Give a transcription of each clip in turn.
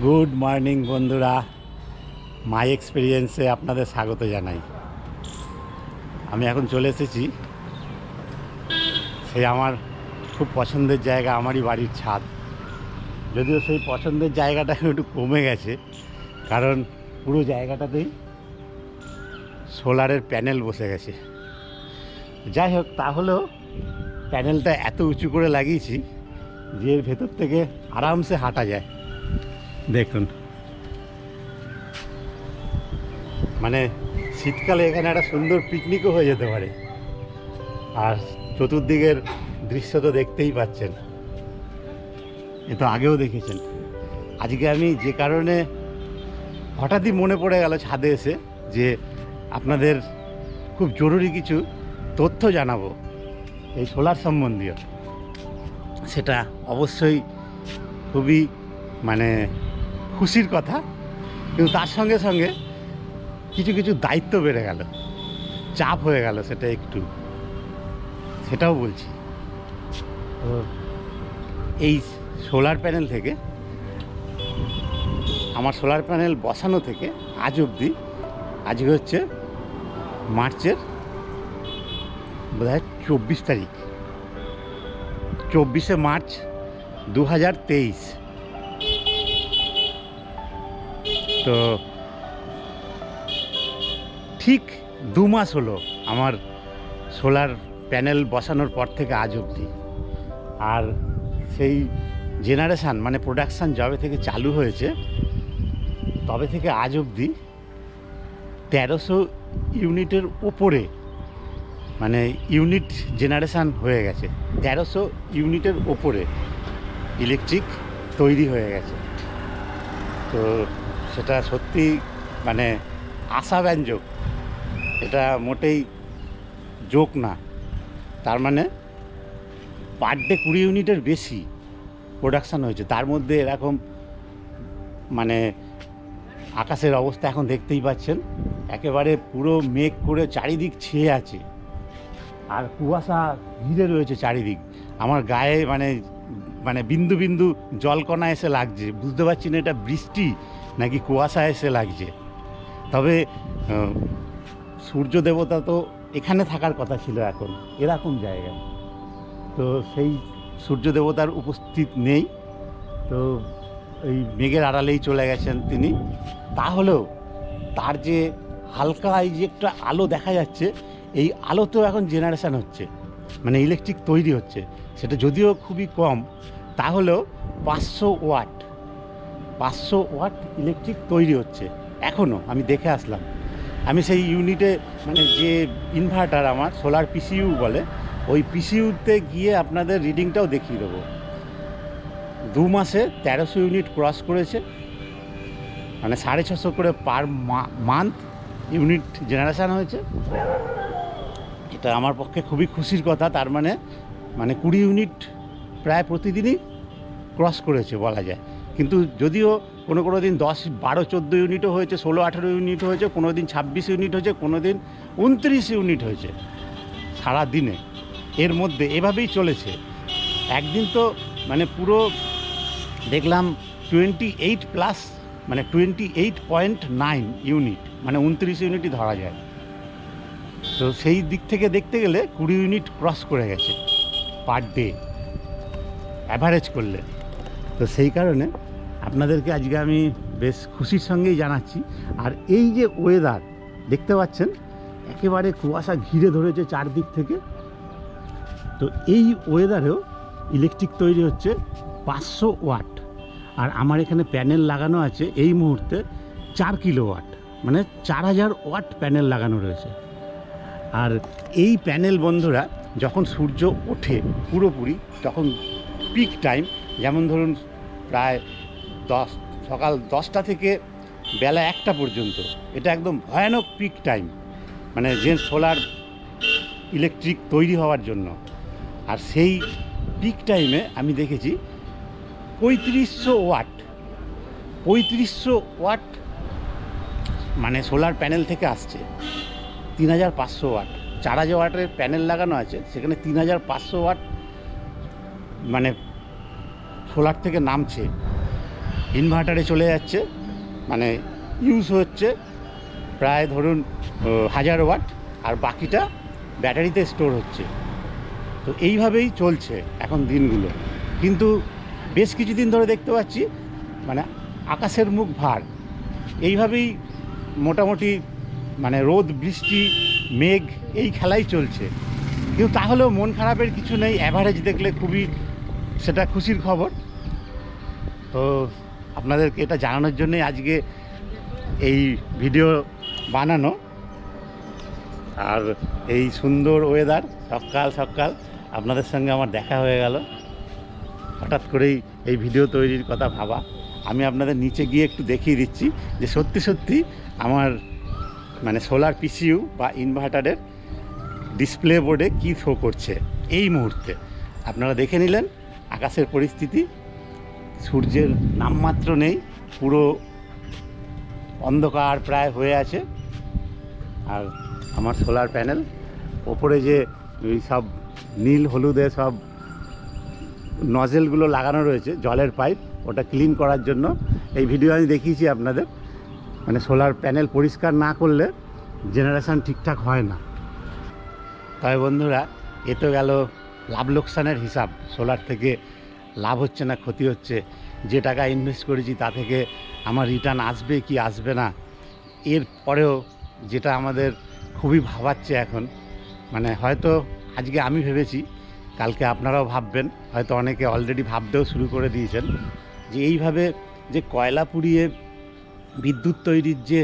Good morning বন্ধুরা, মাই এক্সপিরিয়েন্সে আপনাদের স্বাগত জানাই। আমি এখন চলে এসেছি সেই আমার খুব পছন্দের জায়গা, আমারই বাড়ির ছাদ। যদিও সেই পছন্দের জায়গাটা একটু কমে গেছে, কারণ পুরো জায়গাটাতেই সোলারের প্যানেল বসে গেছে। যাই হোক, তাহলেও প্যানেলটা এত উঁচু করে লাগিয়েছি যে এর ভেতর থেকে আরামসে হাঁটা যায়। দেখুন, মানে শীতকালে এখানে একটা সুন্দর পিকনিকও হয়ে যেতে পারে। আর চতুর্দিকের দৃশ্য তো দেখতেই পাচ্ছেন, এ তো আগেও দেখেছেন। আজকে আমি যে কারণে হঠাৎই মনে পড়ে গেল ছাদে এসে যে আপনাদের খুব জরুরি কিছু তথ্য জানাবো এই সোলার সম্বন্ধীয়, সেটা অবশ্যই খুবই মানে খুশির কথা। কিন্তু তার সঙ্গে সঙ্গে কিছু কিছু দায়িত্ব বেড়ে গেল, চাপ হয়ে গেল, সেটাও বলছি। তো এই সোলার প্যানেল থেকে, আমার সোলার প্যানেল বসানো থেকে আজ অবধি, আজকে হচ্ছে মার্চের বোধহয় 24 তারিখ, 24শে মার্চ 2023। তো ঠিক 2 মাস হলো আমার সোলার প্যানেল বসানোর পর থেকে আজ অবধি। আর সেই জেনারেশান মানে প্রোডাকশান যবে থেকে চালু হয়েছে তবে থেকে আজ অবধি 1300 ইউনিটের ওপরে মানে ইউনিট জেনারেশান হয়ে গেছে। 1300 ইউনিটের ওপরে ইলেকট্রিক তৈরি হয়ে গেছে। তো সেটা সত্যি মানে আশাব্যঞ্জক, এটা মোটেই জোক না। তার মানে পার ডে 20 ইউনিটের বেশি প্রোডাকশান হয়েছে। তার মধ্যে এরকম মানে আকাশের অবস্থা এখন দেখতেই পাচ্ছেন, একেবারে পুরো মেঘ করে চারিদিক ছেয়ে আছে, আর কুয়াশা ঘিরে রয়েছে চারিদিক। আমার গায়ে মানে মানে বিন্দু বিন্দু জলকণা এসে লাগছে, বুঝতে পারছি না এটা বৃষ্টি নাকি কুয়াশা এসে লাগছে। তবে সূর্য দেবতা তো এখানে থাকার কথা ছিল এখন এরকম জায়গায়, তো সেই সূর্য দেবতার উপস্থিত নেই। তো এই মেঘের আড়ালেই চলে গেছেন তিনি। তাহলেও তার যে হালকা এই যে একটা আলো দেখা যাচ্ছে, এই আলোতেও এখন জেনারেশান হচ্ছে, মানে ইলেকট্রিক তৈরি হচ্ছে। সেটা যদিও খুবই কম, তাহলেও 500 ওয়াট ইলেকট্রিক তৈরি হচ্ছে এখনও। আমি দেখে আসলাম, আমি সেই ইউনিটে মানে যে ইনভার্টার আমার সোলার পিসিইউ বলে, ওই পিসিইউতে গিয়ে আপনাদের রিডিংটাও দেখিয়ে দেবো। 2 মাসে 1300 ইউনিট ক্রস করেছে, মানে 650 করে পার মান্থ ইউনিট জেনারেশান হয়েছে। এটা আমার পক্ষে খুবই খুশির কথা। তার মানে 20 ইউনিট প্রায় প্রতিদিনই ক্রস করেছে বলা যায়। কিন্তু যদিও কোনো দিন 10, 12, 14 ইউনিটও হয়েছে, 16, 18 ইউনিট হয়েছে, কোনো দিন 26 ইউনিট হয়েছে, কোনো দিন 29 ইউনিট হয়েছে সারা দিনে। এর মধ্যে এভাবেই চলেছে। একদিন তো মানে পুরো দেখলাম 28 প্লাস, মানে 28.9 ইউনিট, মানে 29 ইউনিটই ধরা যায়। তো সেই দিক থেকে দেখতে গেলে 20 ইউনিট ক্রস করে গেছে পার ডে অ্যাভারেজ করলে। তো সেই কারণে আপনাদেরকে আজকে আমি বেশ খুশির সঙ্গেই জানাচ্ছি। আর এই যে ওয়েদার দেখতে পাচ্ছেন, একেবারে কুয়াশা ঘিরে ধরেছে চারদিক থেকে, তো এই ওয়েদারেও ইলেকট্রিক তৈরি হচ্ছে 500 ওয়াট। আর আমার এখানে প্যানেল লাগানো আছে এই মুহূর্তে 4 কিলোওয়াট, মানে 4000 ওয়াট প্যানেল লাগানো রয়েছে। আর এই প্যানেল বন্ধুরা যখন সূর্য ওঠে পুরোপুরি, তখন পিক টাইম, যেমন ধরুন প্রায় সকাল 10টা থেকে বেলা 1টা পর্যন্ত, এটা একদম ভয়ানক পিক টাইম, মানে যে সোলার ইলেকট্রিক তৈরি হওয়ার জন্য। আর সেই পিক টাইমে আমি দেখেছি 3500 ওয়াট মানে সোলার প্যানেল থেকে আসছে। 3500 ওয়াট, 4000 ওয়াটের প্যানেল লাগানো আছে, সেখানে 3500 ওয়াট মানে সোলার থেকে নামছে। ইনভার্টারে চলে যাচ্ছে, মানে ইউজ হচ্ছে প্রায় ধরুন 1000 ওয়াট, আর বাকিটা ব্যাটারিতে স্টোর হচ্ছে। তো এইভাবেই চলছে এখন দিনগুলো। কিন্তু বেশ কিছুদিন ধরে দেখতে পাচ্ছি মানে আকাশের মুখ ভার, এইভাবেই মোটামুটি মানে রোদ বৃষ্টি মেঘ এই খেলাই চলছে। কিন্তু তাহলেও মন খারাপের কিছু নেই, অ্যাভারেজ দেখলে খুবই সেটা খুশির খবর। তো আপনাদেরকে এটা জানানোর জন্যই আজকে এই ভিডিও বানানো। আর এই সুন্দর ওয়েদার, সকাল সকাল আপনাদের সঙ্গে আমার দেখা হয়ে গেল। হঠাৎ করেই এই ভিডিও তৈরির কথা ভাবা। আমি আপনাদের নিচে গিয়ে একটু দেখিয়ে দিচ্ছি যে সত্যি সত্যি আমার মানে সোলার পিসিইউ বা ইনভার্টারের ডিসপ্লে বোর্ডে কী শো করছে এই মুহূর্তে। আপনারা দেখে নিলেন আকাশের পরিস্থিতি, সূর্যের নামমাত্র নেই, পুরো অন্ধকার প্রায় হয়ে আছে। আর আমার সোলার প্যানেল ওপরে যে এই সব নীল হলুদে সব নজেলগুলো লাগানো রয়েছে, জলের পাইপ, ওটা ক্লিন করার জন্য এই ভিডিও আমি দেখিয়েছি আপনাদের। মানে সোলার প্যানেল পরিষ্কার না করলে জেনারেশান ঠিকঠাক হয় না। তবে বন্ধুরা, এ তো গেল লাভ লোকসানের হিসাব। সোলার থেকে লাভ হচ্ছে না ক্ষতি হচ্ছে, যে টাকা ইনভেস্ট করেছি তা থেকে আমার রিটার্ন আসবে কি আসবে না। এর পরেও যেটা আমাদের খুবই ভাবাচ্ছে এখন, মানে হয়তো আজকে আমি ভেবেছি, কালকে আপনারাও ভাববেন, হয়তো অনেকে অলরেডি ভাবতেও শুরু করে দিয়েছেন, যে এইভাবে যে কয়লা পুড়িয়ে বিদ্যুৎ তৈরির যে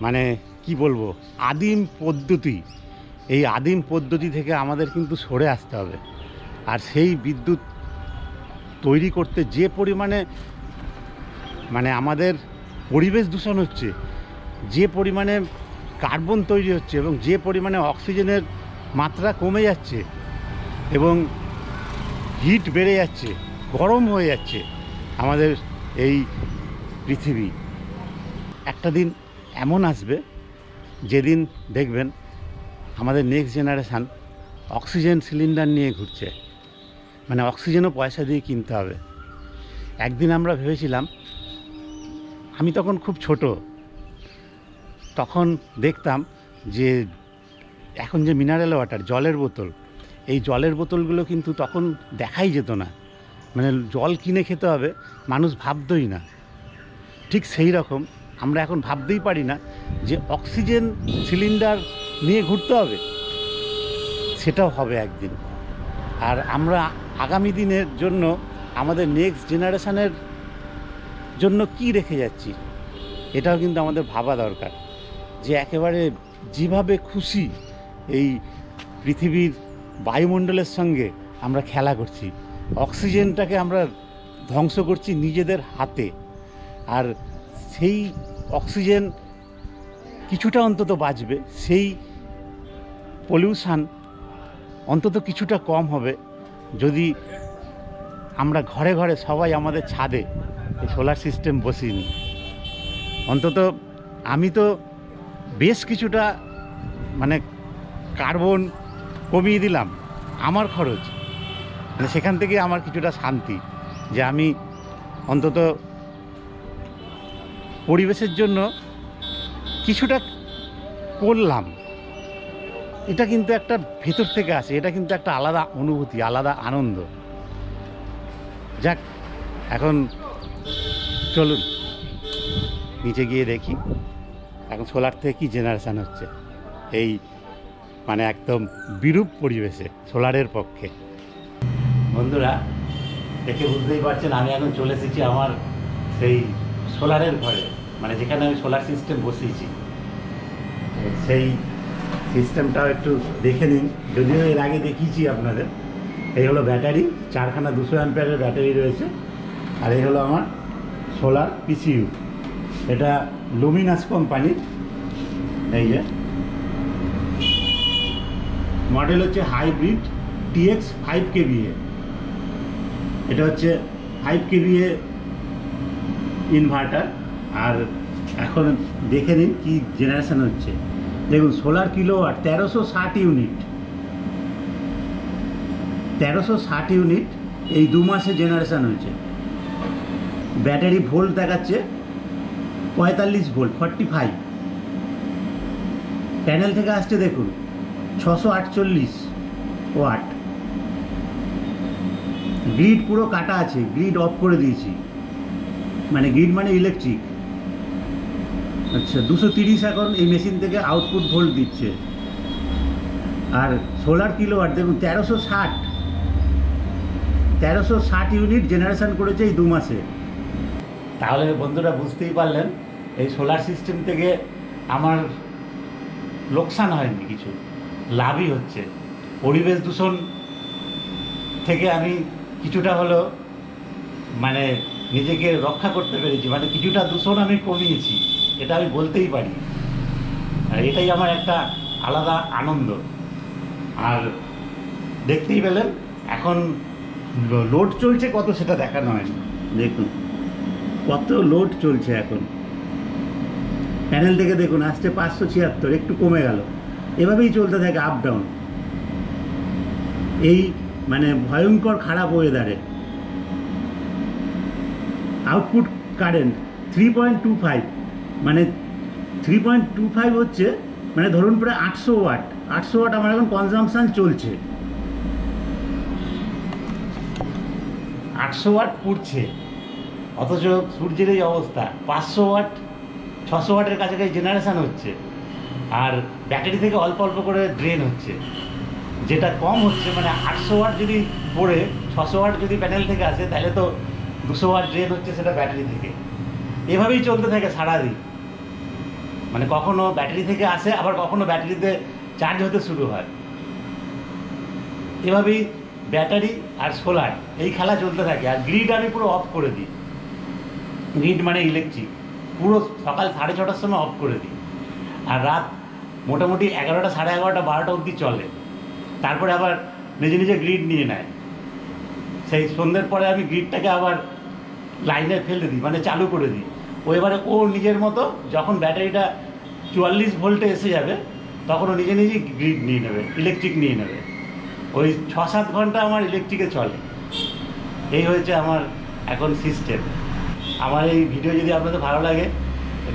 মানে কি বলবো আদিম পদ্ধতি, এই আদিম পদ্ধতি থেকে আমাদের কিন্তু সরে আসতে হবে। আর সেই বিদ্যুৎ তৈরি করতে যে পরিমাণে মানে আমাদের পরিবেশ দূষণ হচ্ছে, যে পরিমাণে কার্বন তৈরি হচ্ছে এবং যে পরিমাণে অক্সিজেনের মাত্রা কমে যাচ্ছে এবং হিট বেড়ে যাচ্ছে, গরম হয়ে যাচ্ছে আমাদের এই পৃথিবী, একটা দিন এমন আসবে যেদিন দেখবেন আমাদের নেক্সট জেনারেশান অক্সিজেন সিলিন্ডার নিয়ে ঘুরছে, মানে অক্সিজেনও পয়সা দিয়ে কিনতে হবে। একদিন আমরা ভেবেছিলাম, আমি তখন খুব ছোট, তখন দেখতাম যে এখন যে মিনারেল ওয়াটার জলের বোতল, এই জলের বোতলগুলো কিন্তু তখন দেখাই যেত না, মানে জল কিনে খেতে হবে মানুষ ভাবতই না। ঠিক সেই রকম আমরা এখন ভাবতেই পারি না যে অক্সিজেন সিলিন্ডার নিয়ে ঘুরতে হবে, সেটাও হবে একদিন। আর আমরা আগামী দিনের জন্য আমাদের নেক্সট জেনারেশানের জন্য কি রেখে যাচ্ছি, এটাও কিন্তু আমাদের ভাবা দরকার। যে একেবারে যেভাবে খুশি এই পৃথিবীর বায়ুমণ্ডলের সঙ্গে আমরা খেলা করছি, অক্সিজেনটাকে আমরা ধ্বংস করছি নিজেদের হাতে। আর সেই অক্সিজেন কিছুটা অন্তত বাঁচবে, সেই পলিউশান অন্তত কিছুটা কম হবে যদি আমরা ঘরে ঘরে সবাই আমাদের ছাদে এই সোলার সিস্টেম বসিয়ে নিই। অন্তত আমি তো বেশ কিছুটা মানে কার্বন কমিয়ে দিলাম, আমার খরচ, মানে সেখান থেকে আমার কিছুটা শান্তি যে আমি অন্তত পরিবেশের জন্য কিছুটা করলাম। এটা কিন্তু একটা ভেতর থেকে আসে, এটা কিন্তু একটা আলাদা অনুভূতি, আলাদা আনন্দ। যাক, এখন চলুন নিচে গিয়ে দেখি এখন সোলার থেকে কী জেনারেশান হচ্ছে এই মানে একদম বিরূপ পরিবেশে সোলারের পক্ষে। বন্ধুরা, দেখে বুঝতেই পারছেন আমি এখন চলে এসেছি আমার সেই সোলারের ঘরে, মানে যেখানে আমি সোলার সিস্টেম বসিয়েছি। সেই সিস্টেমটাও একটু দেখে নিন, যদিও এর আগে দেখিয়েছি আপনাদের। এই হলো ব্যাটারি, 4খানা 200 অ্যাম্পিয়ারের ব্যাটারি রয়েছে। আর এই হলো আমার সোলার পিসিইউ, এটা লুমিনাস কোম্পানির। এই যে মডেল হচ্ছে হাইব্রিড TX 5 kVA, এটা হচ্ছে 5 kVA ইনভার্টার। আর এখন দেখে নিন কি জেনারেশন হচ্ছে। দেখুন, সোলার কিলোওয়াট 1360 ইউনিট, 1360 ইউনিট এই 2 মাসে জেনারেশন হয়েছে। ব্যাটারি ভোল্ট দেখাচ্ছে 45 ভোল্ট 45। প্যানেল থেকে আসছে দেখুন 648 ওয়াট। গ্রিড পুরো কাটা আছে, গ্রিড অফ করে দিয়েছি, মানে গ্রিড মানে ইলেকট্রিক। আচ্ছা 230 এখন এই মেশিন থেকে আউটপুট ভোল্ট দিচ্ছে। আর সোলার কিলোওয়াট দেখুন 1360 ইউনিট জেনারেশন করেছে এই 2 মাসে। তাহলে বন্ধুরা বুঝতেই পারলেন এই সোলার সিস্টেম থেকে আমার লোকসান হয়নি, কিছু লাভই হচ্ছে। পরিবেশ দূষণ থেকে আমি কিছুটা হলেও মানে নিজেকে রক্ষা করতে পেরেছি, মানে কিছুটা দূষণ আমি কমিয়েছি, এটা আমি বলতেই পারি। আর এটাই আমার একটা আলাদা আনন্দ। আর দেখতেই পেলেন এখন লোড চলছে কত সেটা দেখানো হয়নি, দেখুন কত লোড চলছে এখন। প্যানেল থেকে দেখুন আসছে 576, একটু কমে গেল, এভাবেই চলতে থাকে আপ ডাউন এই মানে ভয়ঙ্কর খারাপ ওয়েদারে। আউটপুট কারেন্ট 3.25, মানে 3.25 হচ্ছে মানে ধরুন প্রায় 800 ওয়াট। 800 ওয়াট আমার এখন কনজামশান চলছে, 800 ওয়াট পুড়ছে, অথচ সূর্যের এই অবস্থা। 500 ওয়াট 600 ওয়াটের কাছাকাছি জেনারেশান হচ্ছে, আর ব্যাটারি থেকে অল্প অল্প করে ড্রেন হচ্ছে। যেটা কম হচ্ছে মানে 800 ওয়াট যদি পড়ে 600 ওয়াট যদি প্যানেল থেকে আসে, তাহলে তো 200 ওয়াট ড্রেন হচ্ছে সেটা ব্যাটারি থেকে। এভাবেই চলতে থাকে সারাদিন, মানে কখনো ব্যাটারি থেকে আসে, আবার কখনো ব্যাটারিতে চার্জ হতে শুরু হয়। এভাবেই ব্যাটারি আর সোলার এই খেলা চলতে থাকে। আর গ্রিড আমি পুরো অফ করে দিই, গ্রিড মানে ইলেকট্রিক, পুরো সকাল 6:30টার সময় অফ করে দিই। আর রাত মোটামুটি 11টা, 11:30, 12টা অবধি চলে। তারপরে আবার নিজে নিজে গ্রিড নিয়ে নেয়। সেই সন্ধ্যের পরে আমি গ্রিডটাকে আবার লাইনে ফেলে দিই, মানে চালু করে দিই। ও এবারে ও নিজের মতো যখন ব্যাটারিটা 44 ভোল্টে এসে যাবে, তখন ও নিজে নিজেই গ্রিড নিয়ে নেবে, ইলেকট্রিক নিয়ে নেবে। ওই 6-7 ঘন্টা আমার ইলেকট্রিকে চলে। এই হয়েছে আমার এখন সিস্টেম। আমার এই ভিডিও যদি আপনাদের ভালো লাগে,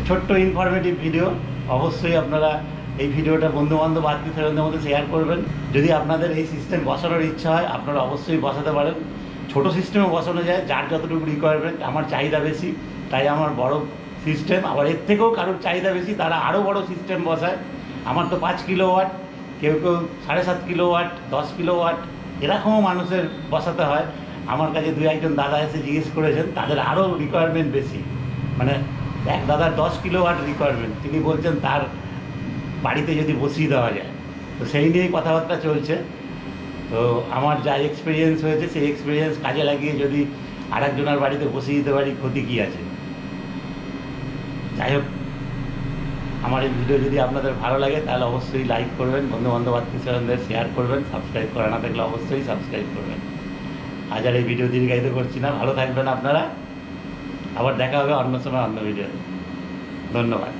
ছোট্ট ইনফরমেটিভ ভিডিও, অবশ্যই আপনারা এই ভিডিওটা বন্ধুবান্ধব আত্মীয় স্বজনদের মধ্যে শেয়ার করবেন। যদি আপনাদের এই সিস্টেম বসানোর ইচ্ছা হয়, আপনারা অবশ্যই বসাতে পারেন। ছোটো সিস্টেমও বসানো যায়, যার যতটুকু রিকোয়ারমেন্ট। আমার চাহিদা বেশি, তাই আমার বড় সিস্টেম। আবার এর থেকেও কারোর চাহিদা বেশি, তারা আরও বড় সিস্টেম বসায়। আমার তো 5 কিলোওয়াট, কেউ কেউ 7.5 কিলোওয়াট, 10 কিলোওয়াট, এরকমও মানুষের বসাতে হয়। আমার কাছে 2-1 দাদা এসে জিজ্ঞেস করেছেন, তাদের আরও রিকোয়ারমেন্ট বেশি। মানে এক দাদার 10 কিলোওয়াট রিকোয়ারমেন্ট, তিনি বলছেন তার বাড়িতে যদি বসিয়ে দেওয়া যায়। তো সেই নিয়েই কথাবার্তা চলছে। তো আমার যা এক্সপিরিয়েন্স হয়েছে, সেই এক্সপিরিয়েন্স কাজে লাগিয়ে যদি আরেকজনের বাড়িতে বসিয়ে দিতে পারি, ক্ষতি কী আছে। যাই হোক, আমার এই ভিডিও যদি আপনাদের ভালো লাগে, তাহলে অবশ্যই লাইক করবেন, বন্ধুবান্ধব আত্মীয় স্বজনদের শেয়ার করবেন, সাবস্ক্রাইব করা না থাকলে অবশ্যই সাবস্ক্রাইব করবেন। আজ আর এই ভিডিও দীর্ঘায়িত করছি না, ভালো থাকবেন আপনারা। আবার দেখা হবে অন্য সময় অন্য ভিডিওতে। ধন্যবাদ।